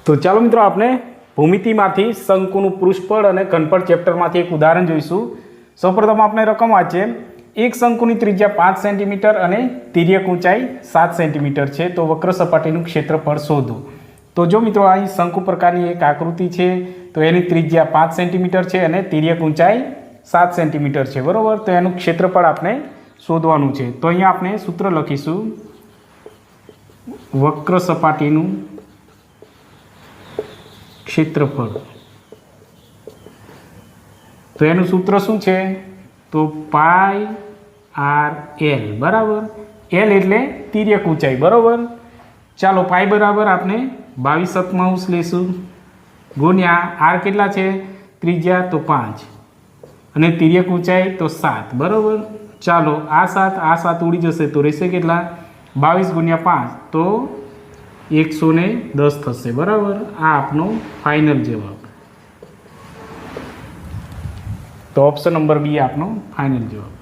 તો ચાલો મિત્રો, આપણે ભૂમિતિમાંથી શંકુનું પૃષ્ઠફળ અને ઘનફળ ચેપ્ટરમાંથી એક ઉદાહરણ જોઈશું. સૌપ્રથમ આપણે રકમ વાંચીએ. એક શંકુની ત્રિજ્યા 5 સેન્ટીમીટર અને તિર્યક ઊંચાઈ 7 સેન્ટીમીટર છે. તો વક્ર સપાટીનું ક્ષેત્રફળ શોધો. તો જો મિત્રો, અહીં શંકુ પ્રકારની એક આકૃતિ છે. તો એની ત્રિજ્યા 5 સેન્ટીમીટર છે અને તિર્યક ઊંચાઈ 7 સેન્ટીમીટર છે, બરાબર. તો એનું ક્ષેત્રફળ આપણે શોધવાનું છે. તો અહીંયા આપણે સૂત્ર લખીશું. વક્ર સપાટીનું ક્ષેત્રફળ. તો એનું સૂત્ર શું છે? તો પાઈ આર એલ, બરાબર. એલ એટલે તિર્યક ઊંચાઈ, બરાબર. ચાલો, પાઈ બરાબર આપણે 22/7 લેશું, ગુણ્યા આર કેટલા છે? ત્રિજ્યા તો 5 અને તિર્યક ઊંચાઈ તો 7, બરાબર. ચાલો, આ 7 ઉડી જશે તો રહેશે કેટલા? 22 × 5 તો 110 થશે, બરાબર. આ આપનો ફાઇનલ જવાબ. તો ઓપ્શન નંબર બી આપનો ફાઇનલ જવાબ.